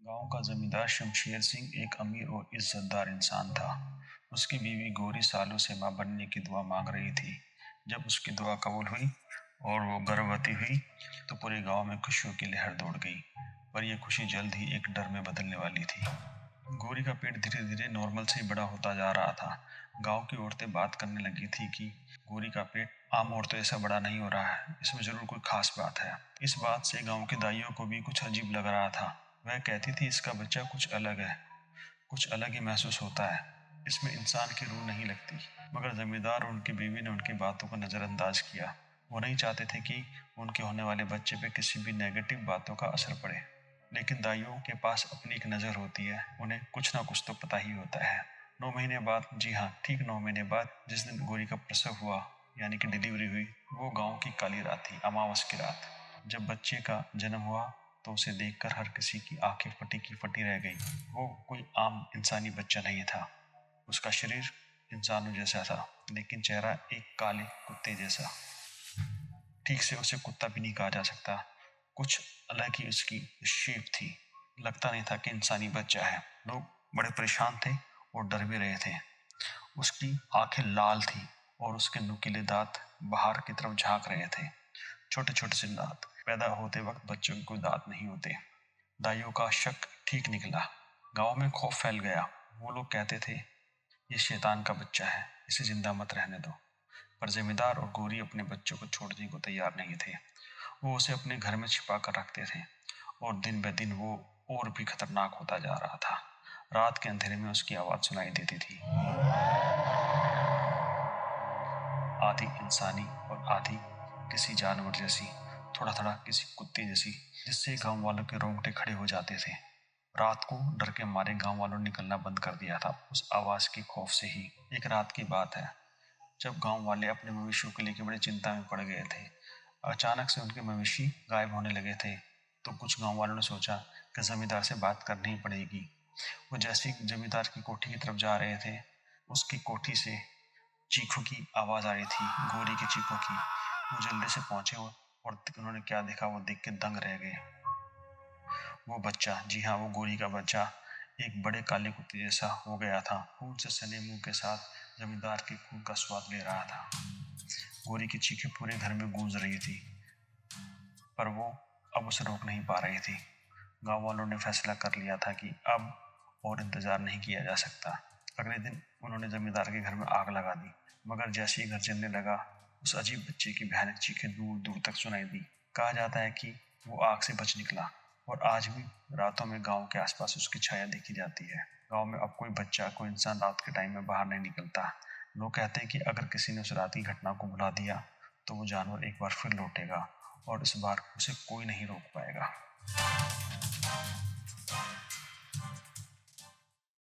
गांव का जमींदार शमशेर सिंह एक अमीर और इज्जतदार इंसान था। उसकी बीवी गौरी सालों से मां बनने की दुआ मांग रही थी। जब उसकी दुआ कबूल हुई और वो गर्भवती हुई तो पूरे गांव में खुशियों की लहर दौड़ गई। पर यह खुशी जल्द ही एक डर में बदलने वाली थी। गौरी का पेट धीरे धीरे नॉर्मल से बड़ा होता जा रहा था। गांव की औरतें बात करने लगी थी कि गौरी का पेट आम औरतों ऐसा बड़ा नहीं हो रहा है, इसमें जरूर कोई खास बात है। इस बात से गांव के दाइयों को भी कुछ अजीब लग रहा था। वह कहती थी इसका बच्चा कुछ अलग है, कुछ अलग ही महसूस होता है, इसमें इंसान की रूह नहीं लगती। मगर जमींदार और उनकी बीवी ने उनकी बातों को नज़रअंदाज किया। वो नहीं चाहते थे कि उनके होने वाले बच्चे पे किसी भी नेगेटिव बातों का असर पड़े। लेकिन दाइयों के पास अपनी एक नज़र होती है, उन्हें कुछ ना कुछ तो पता ही होता है। 9 महीने बाद, जी हाँ ठीक 9 महीने बाद, जिस दिन गौरी का प्रसव हुआ यानी कि डिलीवरी हुई, वो गांव की काली रात थी, अमावस की रात। जब बच्चे का जन्म हुआ तो उसे देखकर हर किसी की आंखें फटी की फटी रह गई। वो कोई आम इंसानी बच्चा नहीं था। उसका शरीर इंसानों जैसा था, लेकिन चेहरा एक काले कुत्ते जैसा। ठीक से उसे कुत्ता भी नहीं कहा जा सकता। कुछ अलग ही उसकी शेप थी। लगता नहीं था कि इंसानी बच्चा है। लोग बड़े परेशान थे और डर भी रहे थे। उसकी आंखें लाल थी और उसके नुकीले दांत बाहर की तरफ झांक रहे थे। छोटे छोटे से दांत। पैदा होते वक्त बच्चों को कोई दांत नहीं होते। दाइयों का शक ठीक निकला। गांव में खौफ फैल गया। वो लोग कहते थे ये शैतान का बच्चा है, इसे जिंदा मत रहने दो। पर जमींदार और गौरी अपने बच्चों को छोड़ने को तैयार नहीं थे। वो उसे अपने घर में छिपा कर रखते थे और दिन ब दिन वो और भी खतरनाक होता जा रहा था। रात के अंधेरे में उसकी आवाज़ सुनाई देती थी, आधी इंसानी और आधी किसी जानवर जैसी, थोड़ा थोड़ा किसी कुत्ते जैसी, जिससे गांव वालों के रोंगटे खड़े हो जाते थे। रात को डर के मारे गांव वालों ने निकलना बंद कर दिया था, उस आवाज़ के खौफ से ही। एक रात की बात है, जब गांव वाले अपने मवेशियों को लेकर बड़ी चिंता में पड़ गए थे। अचानक से उनके मवेशी गायब होने लगे थे। तो कुछ गांव वालों ने सोचा कि जमींदार से बात करनी ही पड़ेगी। वो जैसे ही जमींदार की कोठी की तरफ जा रहे थे, उसकी कोठी से चीखों की आवाज़ आ रही थी, गौरी की चीखों की। वो जल्दी से पहुंचे और उन्होंने क्या देखा वो देख के दंग रह गए। वो बच्चा, जी हाँ वो गौरी का बच्चा, एक बड़े काले कुत्ते जैसा हो गया था। खून से सने मुंह के साथ जमींदार के खून का स्वाद ले रहा था। गौरी की चीखें पूरे घर में गूंज रही थी, पर वो अब उसे रोक नहीं पा रही थी। गांव वालों ने फैसला कर लिया था कि अब और इंतजार नहीं किया जा सकता। अगले दिन उन्होंने जमींदार के घर में आग लगा दी। मगर जैसे ही घर जलने लगा, उस अजीब बच्चे की भयानक चीखें दूर दूर तक सुनाई दी। कहा जाता है कि वो आग से बच निकला और आज भी रातों में गांव के आसपास उसकी छाया देखी जाती है। गांव में अब कोई बच्चा, कोई इंसान रात के टाइम में बाहर नहीं निकलता। लोग कहते हैं कि अगर किसी ने उस रात की घटना को भुला दिया तो वो जानवर एक बार फिर लौटेगा और इस बार उसे कोई नहीं रोक पाएगा।